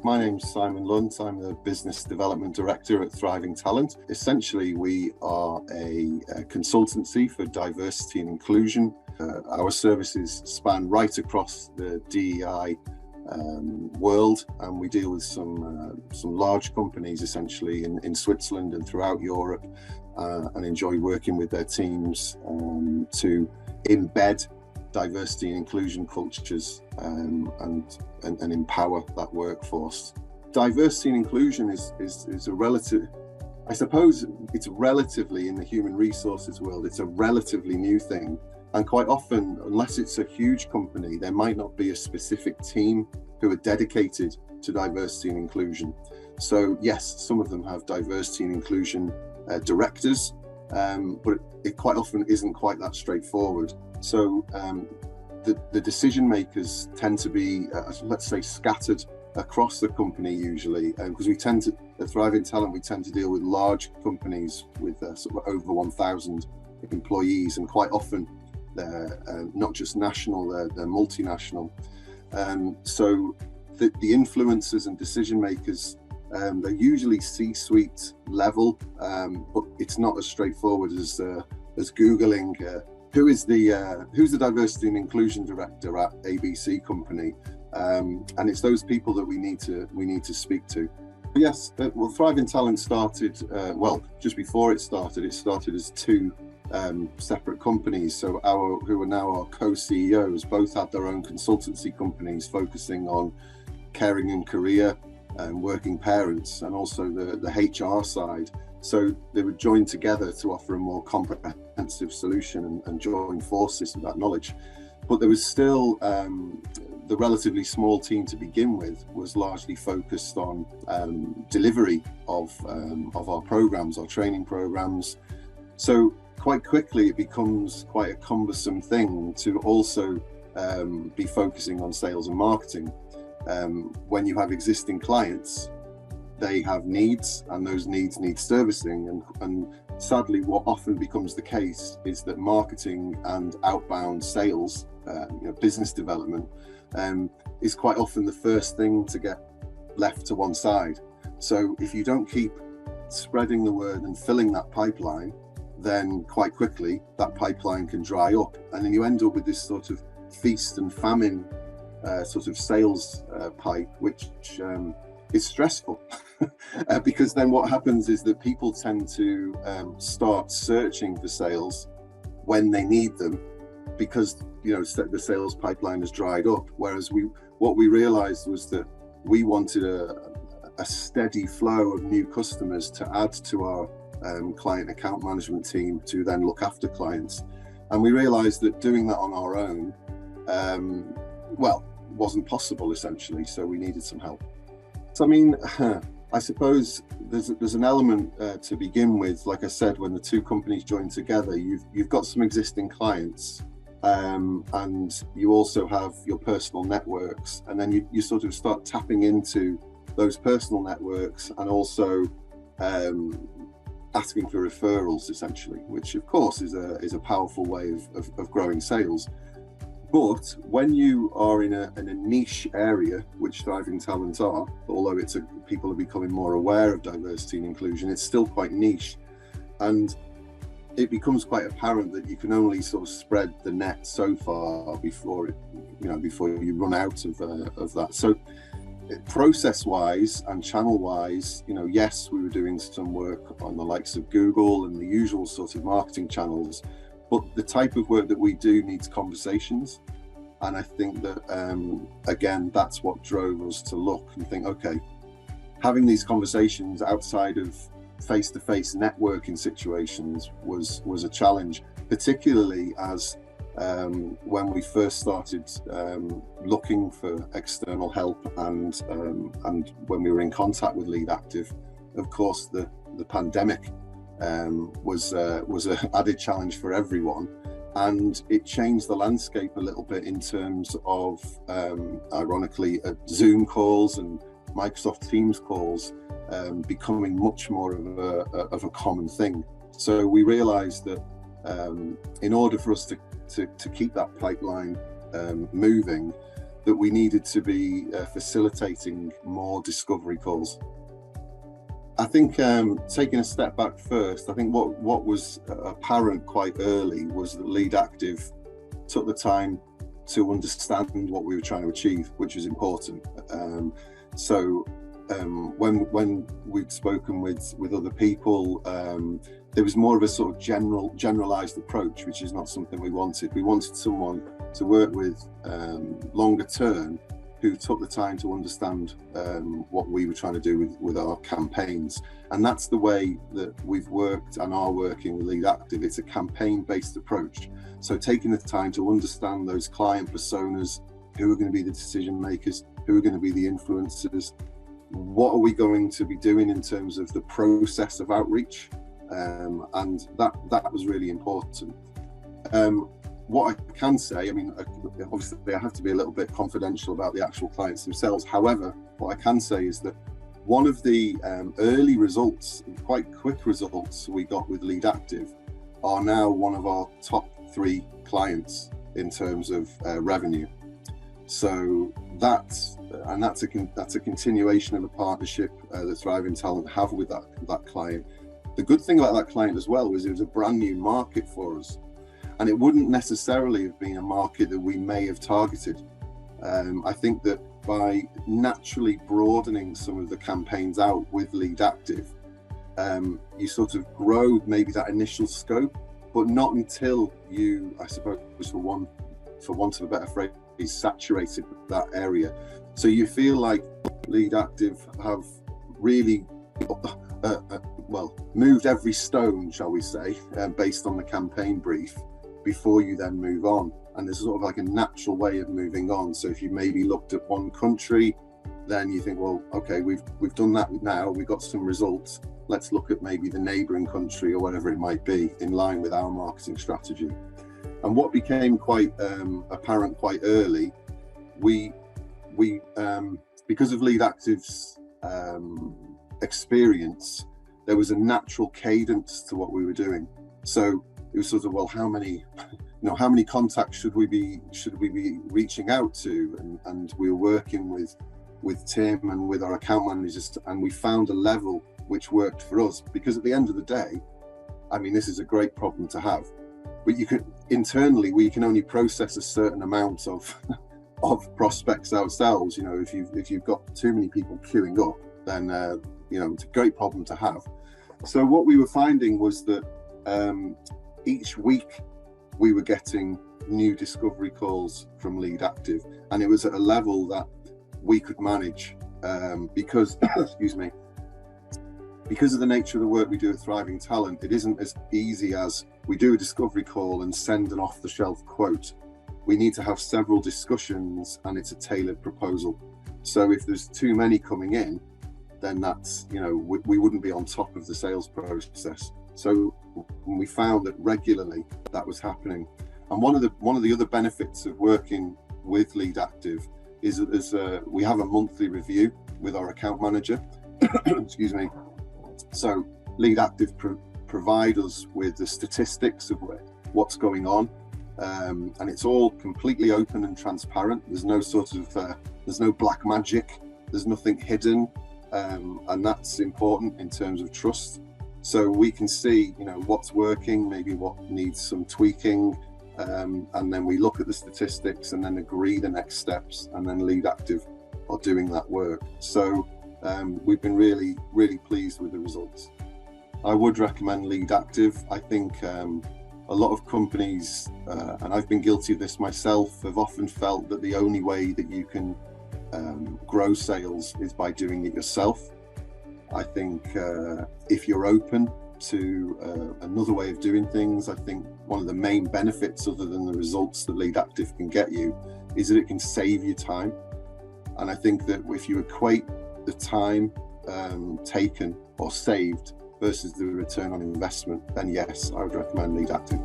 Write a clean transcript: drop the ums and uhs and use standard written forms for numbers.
My name's Simon Lunt. I'm the Business Development Director at Thriving Talent. Essentially, we are a consultancy for diversity and inclusion. Our services span right across the DEI world, and we deal with some large companies essentially in Switzerland and throughout Europe, and enjoy working with their teams to embed diversity and inclusion cultures and empower that workforce. Diversity and inclusion is a relative, I suppose it's relatively, in the human resources world, it's a relatively new thing. And quite often, unless it's a huge company, there might not be a specific team who are dedicated to diversity and inclusion. So yes, some of them have diversity and inclusion directors, but it quite often isn't quite that straightforward. So the decision makers tend to be, let's say, scattered across the company usually, because we tend to, at Thriving Talent, we tend to deal with large companies with sort of over 1,000 employees, and quite often they're not just national, they're multinational. So the influencers and decision makers, they're usually C-suite level, but it's not as straightforward as Googling who's the diversity and inclusion director at ABC company, and it's those people that we need to speak to. Yes, well, Thriving Talent started just before it started as two separate companies. So who are now our co-CEOs both had their own consultancy companies focusing on caring and career and working parents, and also the HR side. So they would join together to offer a more comprehensive solution and join forces with that knowledge. But there was still the relatively small team to begin with was largely focused on delivery of our programs, our training programs. So quite quickly it becomes quite a cumbersome thing to also be focusing on sales and marketing. When you have existing clients, they have needs, and those needs need servicing, and sadly what often becomes the case is that marketing and outbound sales, business development, is quite often the first thing to get left to one side. So if you don't keep spreading the word and filling that pipeline, then quite quickly that pipeline can dry up, and then you end up with this sort of feast and famine sort of sales pipe, which is stressful. Because then what happens is that people tend to start searching for sales when they need them, because the sales pipeline has dried up. Whereas what we realized was that we wanted a steady flow of new customers to add to our client account management team to then look after clients. And we realized that doing that on our own, wasn't possible essentially. So we needed some help. So I mean, I suppose there's an element to begin with. Like I said, when the two companies join together, you've got some existing clients, and you also have your personal networks, and then you sort of start tapping into those personal networks, and also asking for referrals essentially, which of course is a powerful way of growing sales. But when you are in a niche area, which Thriving Talent are, although people are becoming more aware of diversity and inclusion, it's still quite niche, and it becomes quite apparent that you can only sort of spread the net so far before you run out of that. So process-wise and channel-wise, yes, we were doing some work on the likes of Google and the usual sort of marketing channels. But the type of work that we do needs conversations. And I think that, again, that's what drove us to look and think, okay, having these conversations outside of face-to-face networking situations was a challenge, particularly as when we first started looking for external help, and when we were in contact with LeadActiv. Of course, the pandemic was an added challenge for everyone, and it changed the landscape a little bit in terms of, ironically, Zoom calls and Microsoft Teams calls becoming much more of a common thing. So we realized that in order for us to keep that pipeline moving, that we needed to be facilitating more discovery calls. I think taking a step back first, I think what was apparent quite early was that LeadActiv took the time to understand what we were trying to achieve, which is important. When we'd spoken with other people, there was more of a sort of generalized approach, which is not something we wanted. We wanted someone to work with longer term, who took the time to understand what we were trying to do with our campaigns. And that's the way that we've worked and are working with LeadActiv. It's a campaign-based approach. So taking the time to understand those client personas, who are going to be the decision makers, who are going to be the influencers, what are we going to be doing in terms of the process of outreach, and that was really important. What I can say, I mean, obviously I have to be a little bit confidential about the actual clients themselves. However, what I can say is that one of the early results, quite quick results we got with LeadActiv, are now one of our top 3 clients in terms of revenue. So that's a continuation of a partnership that Thriving Talent have with that client. The good thing about that client as well was it was a brand new market for us, and it wouldn't necessarily have been a market that we may have targeted. I think that by naturally broadening some of the campaigns out with LeadActiv, you sort of grow maybe that initial scope, but not until you, I suppose, for want of a better phrase, saturated that area. So you feel like LeadActiv have really moved every stone, shall we say, based on the campaign brief before you then move on. And there's sort of like a natural way of moving on. So if you maybe looked at one country, then you think, well, okay, we've done that now, we've got some results. Let's look at maybe the neighboring country or whatever it might be, in line with our marketing strategy. And what became quite apparent quite early, we because of LeadActiv's experience, there was a natural cadence to what we were doing. So it was sort of, well, how many contacts should we be reaching out to? And we were working with Tim and with our account managers, and we found a level which worked for us. Because at the end of the day, I mean, this is a great problem to have. But internally, we can only process a certain amount of prospects ourselves. You know, if you've got too many people queuing up, then it's a great problem to have. So what we were finding was that each week we were getting new discovery calls from LeadActiv, and it was at a level that we could manage because because of the nature of the work we do at Thriving Talent. It isn't as easy as we do a discovery call and send an off-the-shelf quote. We need to have several discussions, and it's a tailored proposal. So if there's too many coming in, then that's, we wouldn't be on top of the sales process. So we found that regularly that was happening. And one of the other benefits of working with LeadActiv is that we have a monthly review with our account manager. Excuse me. So LeadActiv provide us with the statistics of what's going on, and it's all completely open and transparent. There's no there's no black magic. There's nothing hidden, and that's important in terms of trust. So we can see, what's working, maybe what needs some tweaking, and then we look at the statistics and then agree the next steps, and then LeadActiv are doing that work. So we've been really, really pleased with the results. I would recommend LeadActiv. I think a lot of companies, and I've been guilty of this myself, have often felt that the only way that you can grow sales is by doing it yourself. I think if you're open to another way of doing things, I think one of the main benefits, other than the results that LeadActiv can get you, is that it can save you time. And I think that if you equate the time taken or saved versus the return on investment, then yes, I would recommend LeadActiv.